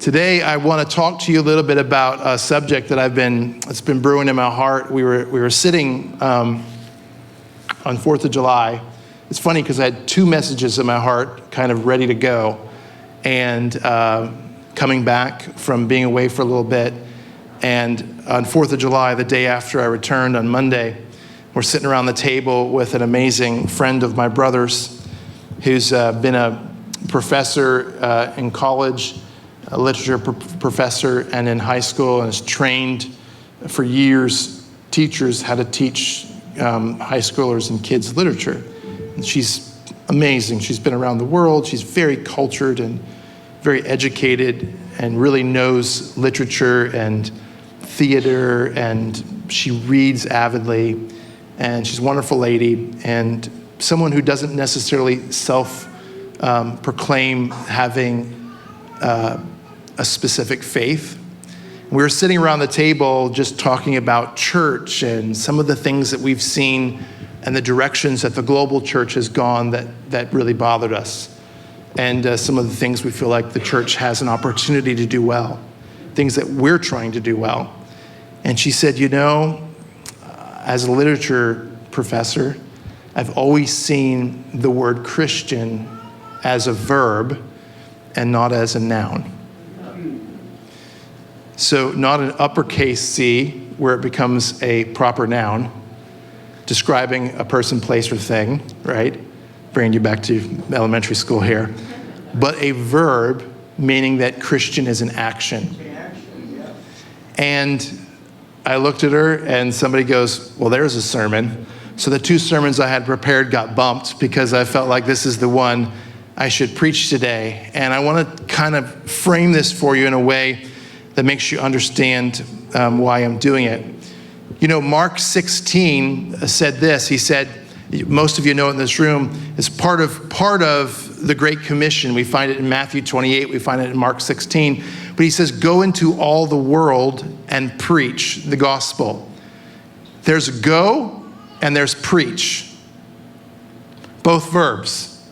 Today, I want to talk to you a little bit about a subject that it's been brewing in my heart. We were sitting on 4th of July. It's funny because I had two messages in my heart kind of ready to go. And coming back from being away for a little bit. And on 4th of July, the day after I returned on Monday, we're sitting around the table with an amazing friend of my brother's who's been a professor in college, a literature professor, and in high school, and has trained for years teachers how to teach high schoolers and kids literature. And she's amazing. She's been around the world. She's very cultured and very educated and really knows literature and theater, and she reads avidly, and she's a wonderful lady and someone who doesn't necessarily proclaim having a specific faith. We were sitting around the table just talking about church and some of the things that we've seen and the directions that the global church has gone that really bothered us. And some of the things we feel like the church has an opportunity to do well, things that we're trying to do well. And she said, as a literature professor, I've always seen the word Christian as a verb and not as a noun. So not an uppercase C where it becomes a proper noun describing a person, place, or thing, right? Bringing you back to elementary school here. But a verb meaning that Christian is an action. And I looked at her and somebody goes, well, there's a sermon. So the two sermons I had prepared got bumped because I felt like this is the one I should preach today. And I want to kind of frame this for you in a way that makes you understand why I'm doing it. Mark 16 said this. He said, most of you know it in this room, is part of the Great Commission. We find it in Matthew 28. We find it in Mark 16. But he says, go into all the world and preach the gospel. There's go and there's preach. Both verbs.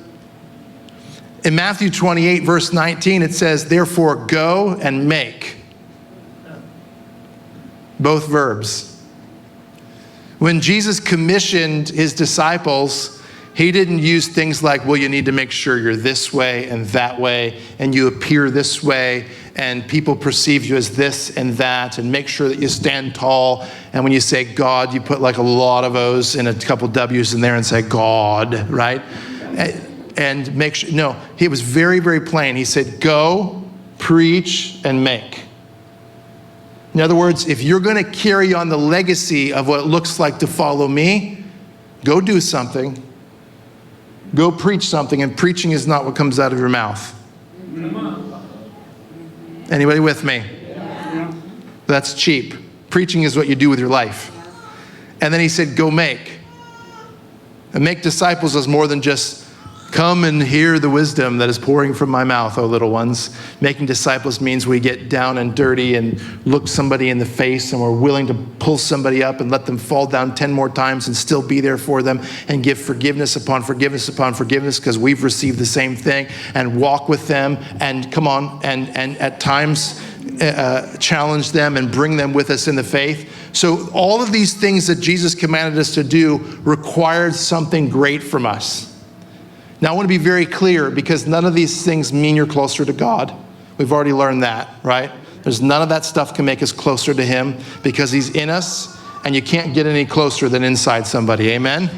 In Matthew 28, verse 19, it says, therefore go and make. Both verbs. When Jesus commissioned his disciples, he didn't use things like, well, you need to make sure you're this way and that way, and you appear this way, and people perceive you as this and that, and make sure that you stand tall. And when you say God, you put like a lot of O's and a couple W's in there and say God, right? And make sure, no, he was very, very plain. He said, go, preach, and make. In other words, if you're going to carry on the legacy of what it looks like to follow me, go do something. Go preach something, and preaching is not what comes out of your mouth. Anybody with me? Yeah. That's cheap. Preaching is what you do with your life. And then he said, go make. And make disciples is more than just come and hear the wisdom that is pouring from my mouth, O little ones. Making disciples means we get down and dirty and look somebody in the face, and we're willing to pull somebody up and let them fall down 10 more times and still be there for them and give forgiveness upon forgiveness upon forgiveness because we've received the same thing, and walk with them and come on and at times challenge them and bring them with us in the faith. So all of these things that Jesus commanded us to do required something great from us. Now, I want to be very clear because none of these things mean you're closer to God. We've already learned that, right? There's none of that stuff can make us closer to him because he's in us, and you can't get any closer than inside somebody. Amen?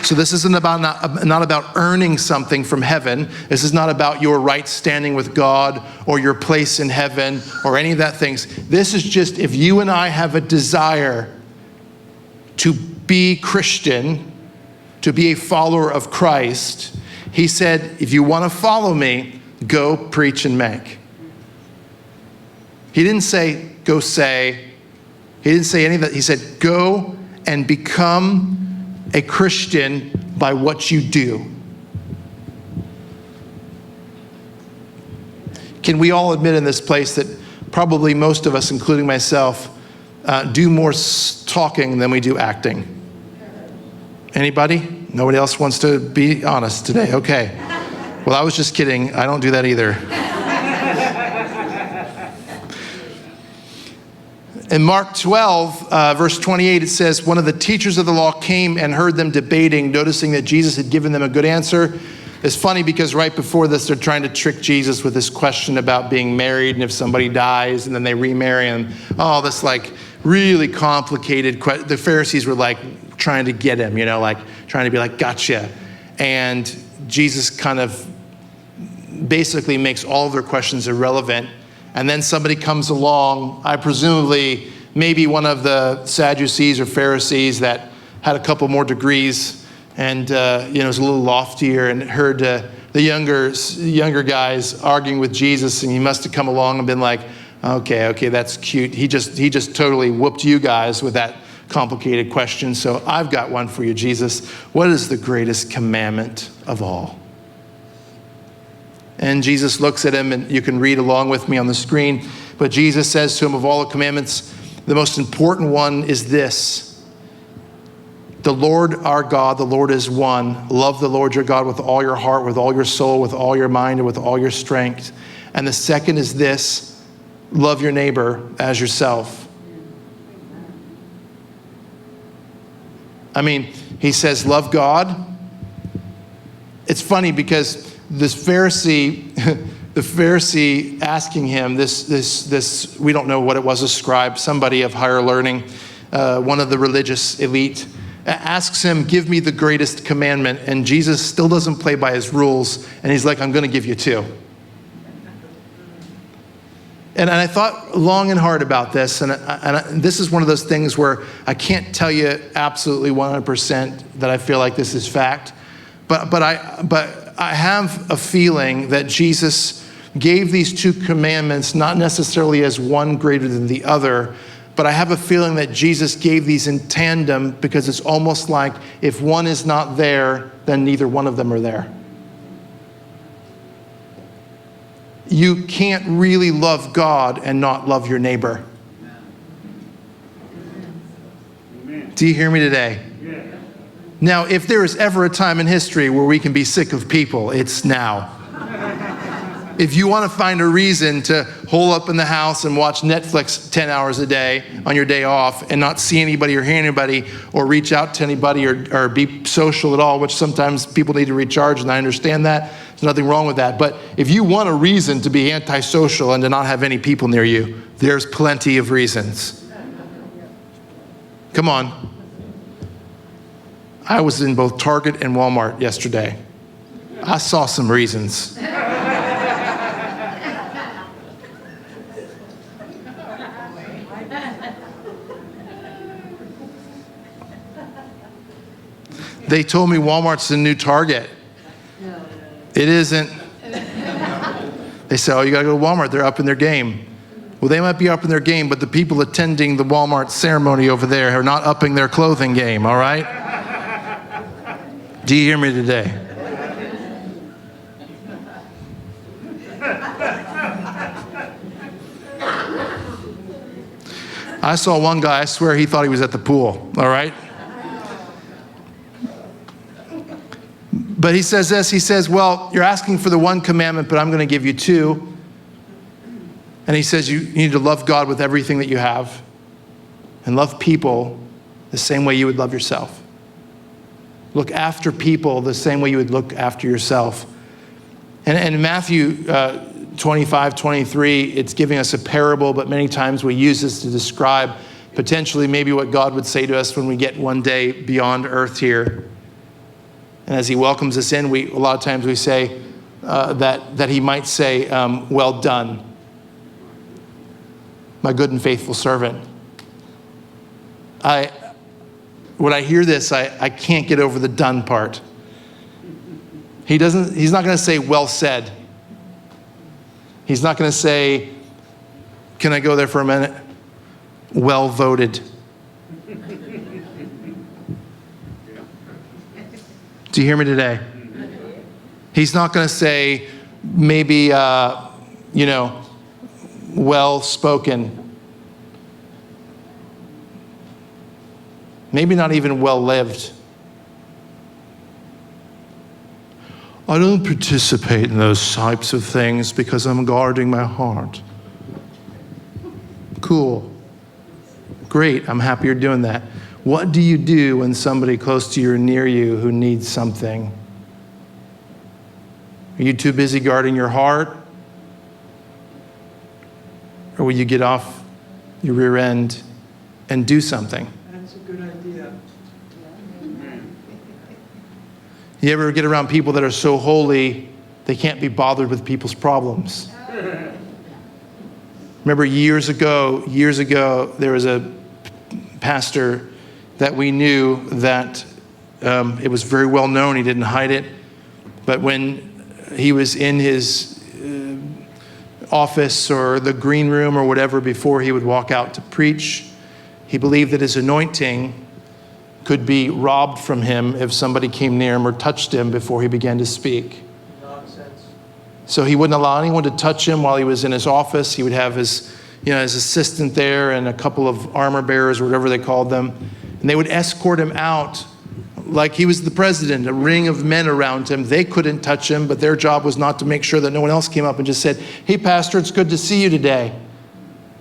So this isn't about not about earning something from heaven. This is not about your right standing with God or your place in heaven or any of that things. This is just if you and I have a desire to be Christian, to be a follower of Christ, he said, if you want to follow me, go preach and make. He didn't say, go say. He didn't say any of that. He said, go and become a Christian by what you do. Can we all admit in this place that probably most of us, including myself, do more talking than we do acting? Anybody? Nobody else wants to be honest today? Okay. Well, I was just kidding. I don't do that either. In Mark 12, verse 28, it says, one of the teachers of the law came and heard them debating, noticing that Jesus had given them a good answer. It's funny because right before this, they're trying to trick Jesus with this question about being married and if somebody dies and then they remarry and all this like really complicated. The Pharisees were like trying to get him, like trying to be like, gotcha. And Jesus kind of basically makes all of their questions irrelevant. And then somebody comes along, presumably maybe one of the Sadducees or Pharisees that had a couple more degrees and was a little loftier and heard the younger guys arguing with Jesus, and he must have come along and been like, okay, that's cute. He just totally whooped you guys with that complicated question. So I've got one for you, Jesus. What is the greatest commandment of all? And Jesus looks at him, and you can read along with me on the screen. But Jesus says to him, of all the commandments, the most important one is this. The Lord our God, the Lord is one. Love the Lord your God with all your heart, with all your soul, with all your mind, and with all your strength. And the second is this. Love your neighbor as yourself. I mean, he says, love God. It's funny because this Pharisee, the Pharisee asking him, this we don't know what it was, a scribe, somebody of higher learning, one of the religious elite, asks him, give me the greatest commandment. And Jesus still doesn't play by his rules. And he's like, I'm going to give you two. And I thought long and hard about this. And this is one of those things where I can't tell you absolutely 100% that I feel like this is fact. But I have a feeling that Jesus gave these two commandments not necessarily as one greater than the other, but I have a feeling that Jesus gave these in tandem because it's almost like if one is not there, then neither one of them are there. You can't really love God and not love your neighbor. Amen. Do you hear me today? Yeah. Now, if there is ever a time in history where we can be sick of people, it's now. If you want to find a reason to hole up in the house and watch Netflix 10 hours a day on your day off and not see anybody or hear anybody or reach out to anybody or be social at all, which sometimes people need to recharge, and I understand that. There's nothing wrong with that. But if you want a reason to be antisocial and to not have any people near you, there's plenty of reasons. Come on. I was in both Target and Walmart yesterday. I saw some reasons. They told me Walmart's the new Target. It isn't. They say, oh, you gotta go to Walmart, they're up in their game. Well, they might be up in their game, but the people attending the Walmart ceremony over there are not upping their clothing game, all right? Do you hear me today? I saw one guy, I swear he thought he was at the pool, all right? But he says this, he says, well, you're asking for the one commandment, but I'm going to give you two. And he says you need to love God with everything that you have and love people the same way you would love yourself. Look after people the same way you would look after yourself. And in Matthew 25, 23, it's giving us a parable, but many times we use this to describe potentially maybe what God would say to us when we get one day beyond earth here. And as he welcomes us in, a lot of times we say that he might say, well done, my good and faithful servant. When I hear this, I can't get over the done part. He's not going to say, well said. He's not going to say, can I go there for a minute? Well voted. Do you hear me today? He's not going to say, maybe, well spoken. Maybe not even well lived. I don't participate in those types of things because I'm guarding my heart. Cool. Great, I'm happy you're doing that. What do you do when somebody close to you or near you who needs something? Are you too busy guarding your heart? Or will you get off your rear end and do something? That's a good idea. You ever get around people that are so holy, they can't be bothered with people's problems? Remember years ago, there was a pastor that we knew that it was very well known. He didn't hide it. But when he was in his office or the green room or whatever before he would walk out to preach, he believed that his anointing could be robbed from him if somebody came near him or touched him before he began to speak. Nonsense. So he wouldn't allow anyone to touch him while he was in his office. He would have his assistant there and a couple of armor bearers or whatever they called them. And they would escort him out like he was the president, a ring of men around him. They couldn't touch him, but their job was not to make sure that no one else came up and just said, "Hey, Pastor, it's good to see you today."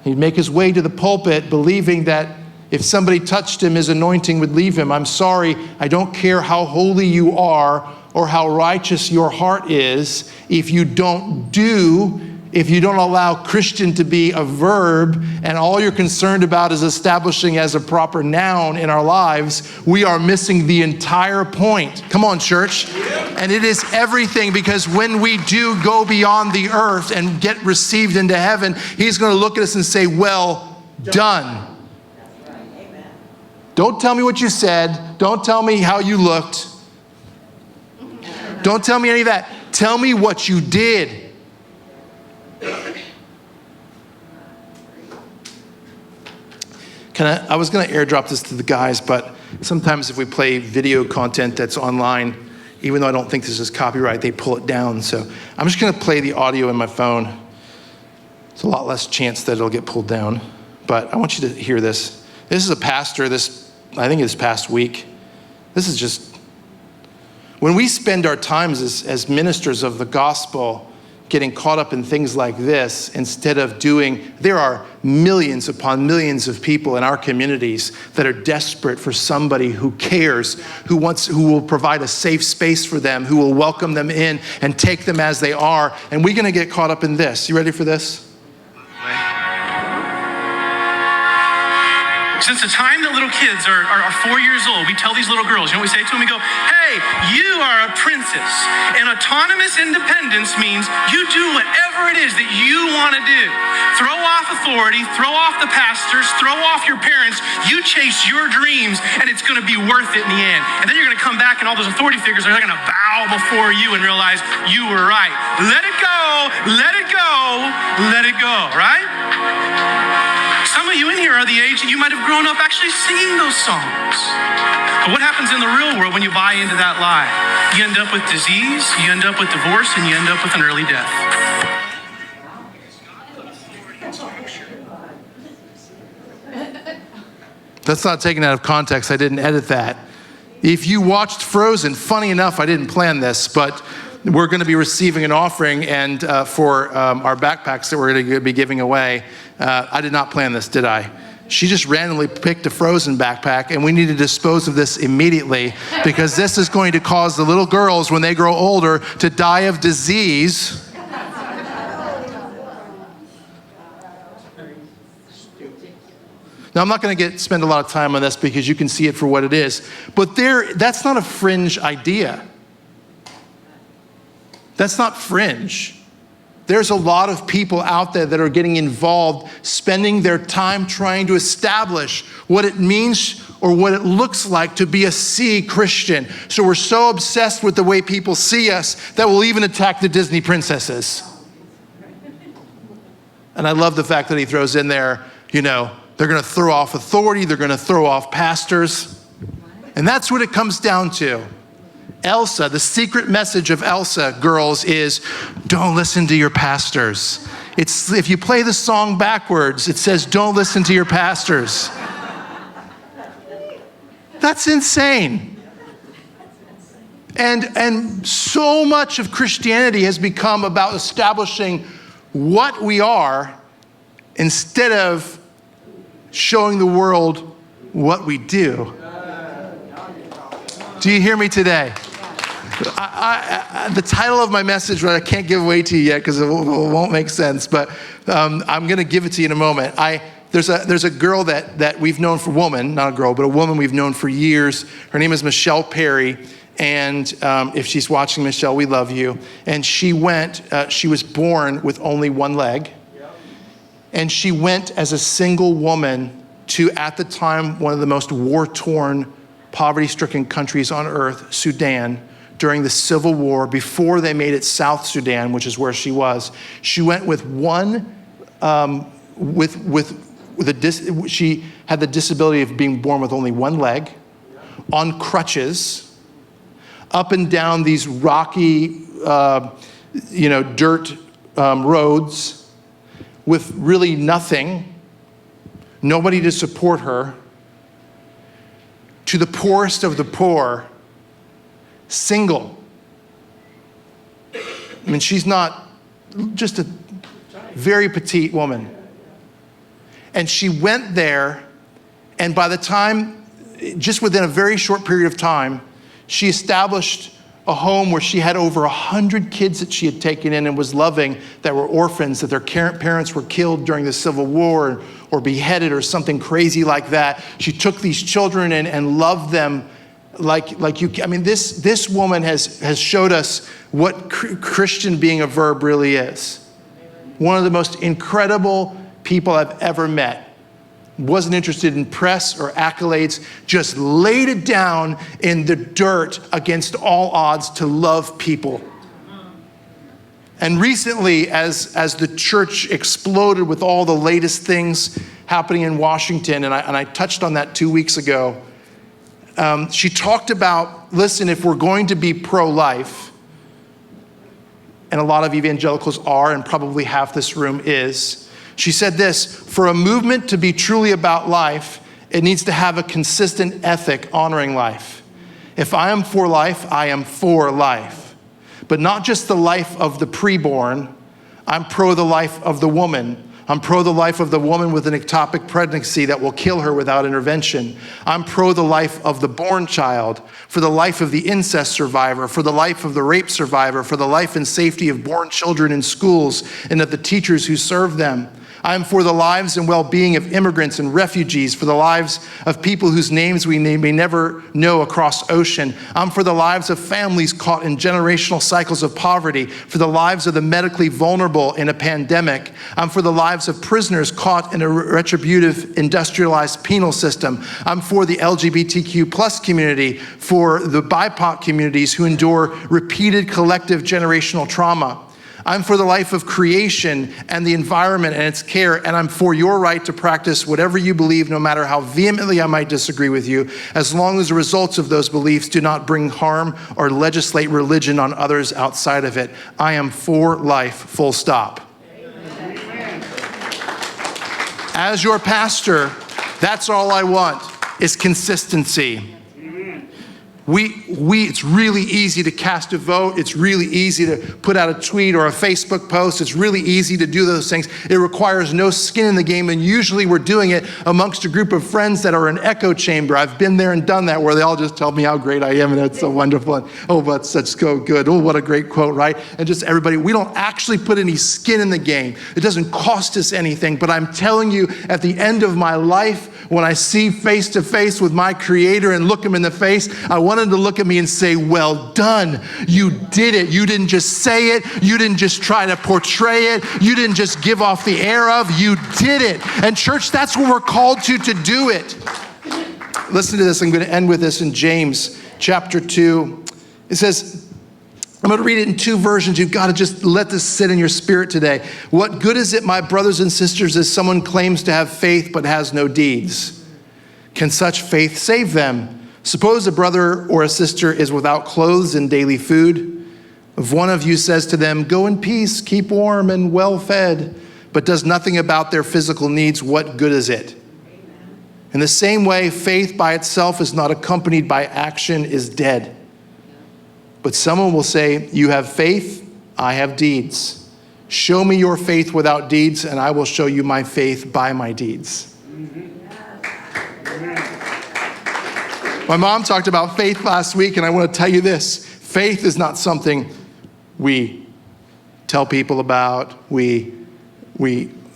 He'd make his way to the pulpit believing that if somebody touched him, his anointing would leave him. I'm sorry, I don't care how holy you are or how righteous your heart is. If you don't allow Christian to be a verb and all you're concerned about is establishing as a proper noun in our lives, we are missing the entire point. Come on, church. And it is everything, because when we do go beyond the earth and get received into heaven, he's going to look at us and say, "Well done." Don't tell me what you said. Don't tell me how you looked. Don't tell me any of that. Tell me what you did. I was going to airdrop this to the guys, but sometimes if we play video content that's online, even though I don't think this is copyright, they pull it down. So I'm just going to play the audio in my phone. It's a lot less chance that it'll get pulled down. But I want you to hear this. This is a pastor, I think this past week. This is just, when we spend our times as ministers of the gospel getting caught up in things like this, instead of there are millions upon millions of people in our communities that are desperate for somebody who cares, who will provide a safe space for them, who will welcome them in and take them as they are. And we're gonna get caught up in this. You ready for this? Since the time that little kids are 4 years old, we tell these little girls, you know what we say to them? We go, "Hey, you are a princess. And autonomous independence means you do whatever it is that you want to do. Throw off authority, throw off the pastors, throw off your parents. You chase your dreams, and it's going to be worth it in the end. And then you're going to come back, and all those authority figures are going to bow before you and realize you were right. Let it go, let it go, let it go," right? Some of you in here are the age that you might have grown up actually singing those songs. But what happens in the real world when you buy into that lie? You end up with disease, you end up with divorce, and you end up with an early death. That's not taken out of context. I didn't edit that. If you watched Frozen, funny enough, I didn't plan this, but we're going to be receiving an offering and for our backpacks that we're going to be giving away. I did not plan this, did I? She just randomly picked a Frozen backpack, and we need to dispose of this immediately, because this is going to cause the little girls, when they grow older, to die of disease. Now, I'm not going to spend a lot of time on this because you can see it for what it is, but that's not a fringe idea. That's not fringe. There's a lot of people out there that are getting involved, spending their time trying to establish what it means or what it looks like to be a C Christian. So we're so obsessed with the way people see us that we'll even attack the Disney princesses. And I love the fact that he throws in there, they're going to throw off authority, they're going to throw off pastors. And that's what it comes down to. Elsa, the secret message of Elsa, girls, is don't listen to your pastors. If you play the song backwards, it says don't listen to your pastors. That's insane. And so much of Christianity has become about establishing what we are instead of showing the world what we do. Do you hear me today? The title of my message, I can't give away to you yet because it won't make sense, but I'm going to give it to you in a moment. There's a girl that we've known for not a girl, but a woman we've known for years. Her name is Michelle Perry. And if she's watching, Michelle, we love you. And she was born with only one leg. And she went as a single woman to, at the time, one of the most war-torn, poverty-stricken countries on earth, Sudan, during the Civil War, before they made it South Sudan, which is where she was. She went with she had the disability of being born with only one leg, on crutches, up and down these rocky, dirt roads with really nothing, nobody to support her, to the poorest of the poor, single. I mean, she's not just a very petite woman. And she went there, and by the time, just within a very short period of time, she established a home where she had over 100 kids that she had taken in and was loving that were orphans, that their parents were killed during the Civil War or beheaded or something crazy like that. She took these children and loved them like you. I mean, this woman has showed us what Christian being a verb really is. One of the most incredible people I've ever met. Wasn't interested in press or accolades, just laid it down in the dirt against all odds to love people. And recently, as the church exploded with all the latest things happening in Washington, and I touched on that 2 weeks ago, she talked about, listen, if we're going to be pro-life, and a lot of evangelicals are, and probably half this room is, she said this: for a movement to be truly about life, it needs to have a consistent ethic honoring life. If I am for life, I am for life. But not just the life of the preborn. I'm pro the life of the woman. I'm pro the life of the woman with an ectopic pregnancy that will kill her without intervention. I'm pro the life of the born child, for the life of the incest survivor, for the life of the rape survivor, for the life and safety of born children in schools and of the teachers who serve them. I'm for the lives and well-being of immigrants and refugees, for the lives of people whose names we may never know across ocean. I'm for the lives of families caught in generational cycles of poverty, for the lives of the medically vulnerable in a pandemic. I'm for the lives of prisoners caught in a retributive, industrialized penal system. I'm for the LGBTQ plus community, for the BIPOC communities who endure repeated collective generational trauma. I'm for the life of creation and the environment and its care, and I'm for your right to practice whatever you believe, no matter how vehemently I might disagree with you, as long as the results of those beliefs do not bring harm or legislate religion on others outside of it. I am for life, full stop. Amen. As your pastor, that's all I want, is consistency. It's really easy to cast a vote. It's really easy to put out a tweet or a Facebook post. It's really easy to do those things. It requires no skin in the game, and usually we're doing it amongst a group of friends that are an echo chamber. I've been there and done that, where they all just tell me how great I am, and it's so wonderful. And, oh, but such so good. Oh, what a great quote, right? And just everybody, we don't actually put any skin in the game. It doesn't cost us anything, but I'm telling you, at the end of my life, when I see face to face with my Creator and look him in the face, I want him to look at me and say, well done. You did it. You didn't just say it. You didn't just try to portray it. You didn't just give off the air of. You did it. And church, that's what we're called to do it. Listen to this. I'm going to end with this in James chapter 2. It says, I'm going to read it in two versions. You've got to just let this sit in your spirit today. What good is it, my brothers and sisters, if someone claims to have faith but has no deeds? Can such faith save them? Suppose a brother or a sister is without clothes and daily food. If one of you says to them, go in peace, keep warm and well fed, but does nothing about their physical needs, what good is it? In the same way, faith by itself is not accompanied by action is dead. But someone will say, you have faith, I have deeds. Show me your faith without deeds, and I will show you my faith by my deeds. Mm-hmm. My mom talked about faith last week, and I want to tell you this. Faith is not something we tell people about.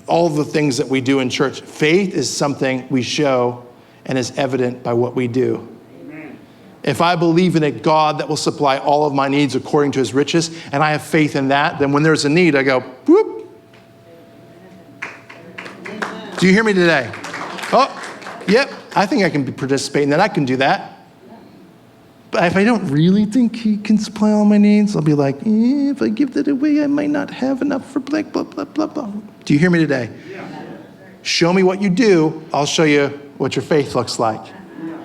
All the things that we do in church. Faith is something we show and is evident by what we do. Amen. If I believe in a God that will supply all of my needs according to his riches, and I have faith in that, then when there's a need, I go, whoop. Amen. Do you hear me today? Oh, yep, I think I can participate in that. I can do that. But if I don't really think he can supply all my needs, I'll be like, if I give that away, I might not have enough for blah, blah, blah, blah, blah. Do you hear me today? Yeah. Show me what you do. I'll show you what your faith looks like. Yeah.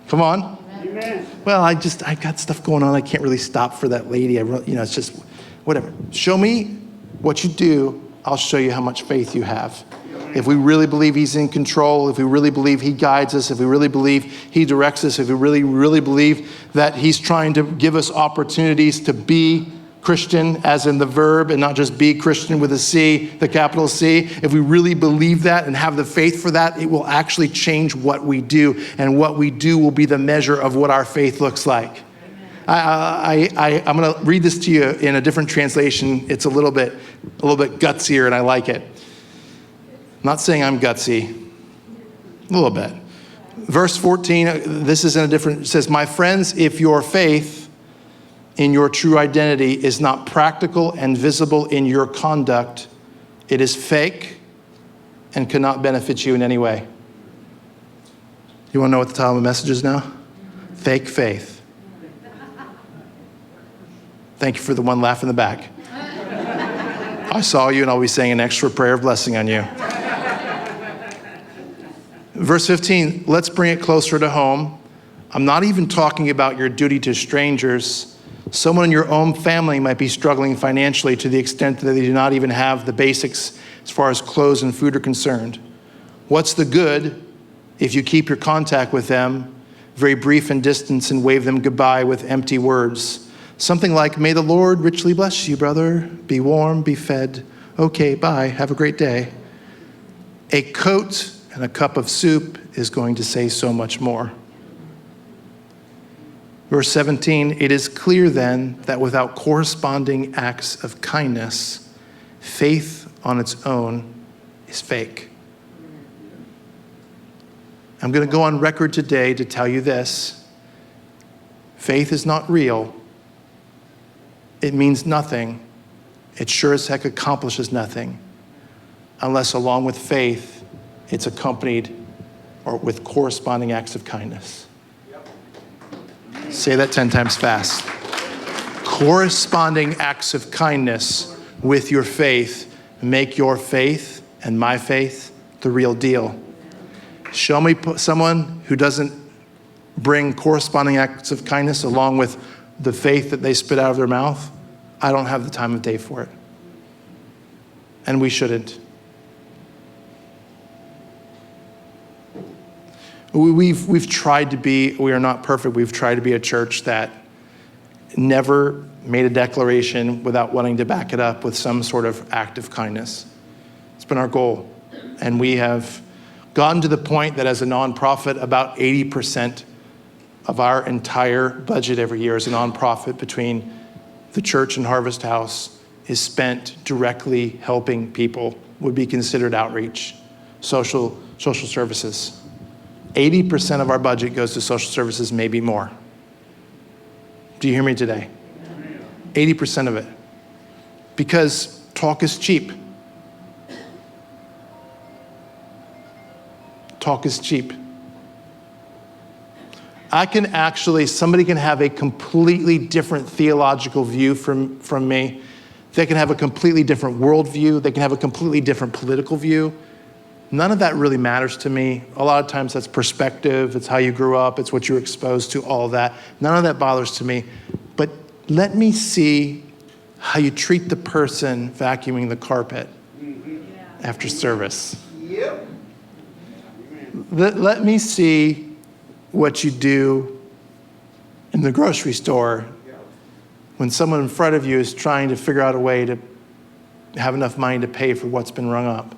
Come on. Amen. Well, I got stuff going on. I can't really stop for that lady. It's just whatever. Show me what you do. I'll show you how much faith you have. If we really believe he's in control, if we really believe he guides us, if we really believe he directs us, if we really, really believe that he's trying to give us opportunities to be Christian, as in the verb, and not just be Christian with a C, the capital C, if we really believe that and have the faith for that, it will actually change what we do. And what we do will be the measure of what our faith looks like. I'm going to read this to you in a different translation. It's a little bit gutsier, and I like it. I'm not saying I'm gutsy, a little bit. Verse 14, this is in a different, it says, my friends, if your faith in your true identity is not practical and visible in your conduct, it is fake and cannot benefit you in any way. You want to know what the title of the message is now? Fake faith. Thank you for the one laugh in the back. I saw you, and I'll be saying an extra prayer of blessing on you. Verse 15, let's bring it closer to home. I'm not even talking about your duty to strangers. Someone in your own family might be struggling financially to the extent that they do not even have the basics as far as clothes and food are concerned. What's the good if you keep your contact with them very brief in distance and wave them goodbye with empty words? Something like, may the Lord richly bless you, brother. Be warm, be fed. Okay, bye, have a great day. A coat and a cup of soup is going to say so much more. Verse 17, it is clear then that without corresponding acts of kindness, faith on its own is fake. I'm going to go on record today to tell you this. Faith is not real. It means nothing. It sure as heck accomplishes nothing unless along with faith, it's accompanied or with corresponding acts of kindness. Say that 10 times fast. Corresponding acts of kindness with your faith make your faith and my faith the real deal. Show me someone who doesn't bring corresponding acts of kindness along with the faith that they spit out of their mouth. I don't have the time of day for it. And we shouldn't. We've tried to be, we are not perfect, we've tried to be a church that never made a declaration without wanting to back it up with some sort of act of kindness. It's been our goal. And we have gotten to the point that as a nonprofit, about 80% of our entire budget every year as a nonprofit between the church and Harvest House is spent directly helping people, would be considered outreach, social services. 80% of our budget goes to social services, maybe more. Do you hear me today? 80% of it. Because talk is cheap. Talk is cheap. Somebody can have a completely different theological view from me. They can have a completely different worldview. They can have a completely different political view. None of that really matters to me. A lot of times that's perspective. It's how you grew up. It's what you were exposed to, all of that. None of that bothers to me. But let me see how you treat the person vacuuming the carpet after service. Yep. Let me see what you do in the grocery store when someone in front of you is trying to figure out a way to have enough money to pay for what's been rung up.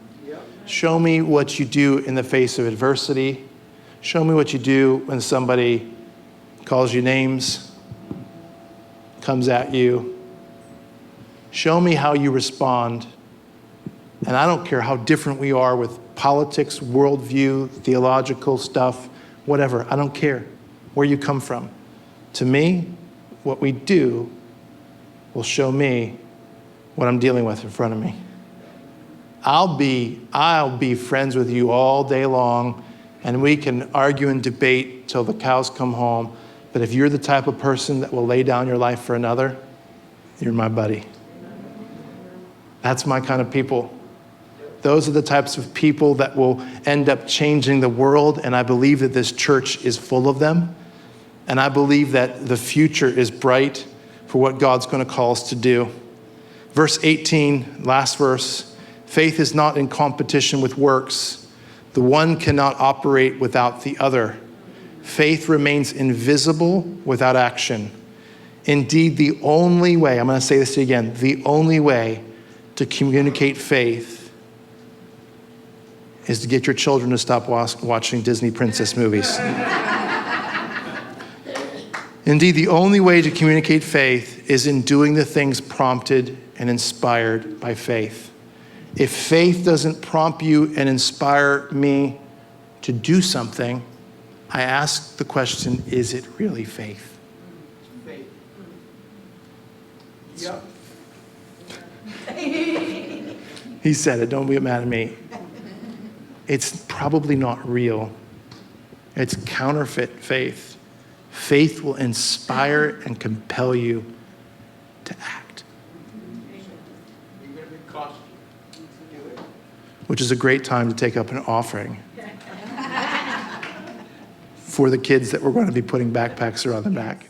Show me what you do in the face of adversity. Show me what you do when somebody calls you names, comes at you. Show me how you respond. And I don't care how different we are with politics, worldview, theological stuff, whatever. I don't care where you come from. To me, what we do will show me what I'm dealing with in front of me. I'll be friends with you all day long, and we can argue and debate till the cows come home. But if you're the type of person that will lay down your life for another, you're my buddy. That's my kind of people. Those are the types of people that will end up changing the world, and I believe that this church is full of them. And I believe that the future is bright for what God's going to call us to do. Verse 18, last verse, faith is not in competition with works. The one cannot operate without the other. Faith remains invisible without action. Indeed, the only way, I'm going to say this again, the only way to communicate faith is to get your children to stop watching Disney princess movies. Indeed, the only way to communicate faith is in doing the things prompted and inspired by faith. If faith doesn't prompt you and inspire me to do something, I ask the question, is it really faith? Faith. Yep. He said it, don't get mad at me. It's probably not real. It's counterfeit faith. Faith will inspire and compel you to act. You're going to be costly to do it. Which is a great time to take up an offering for the kids that we're going to be putting backpacks around the back.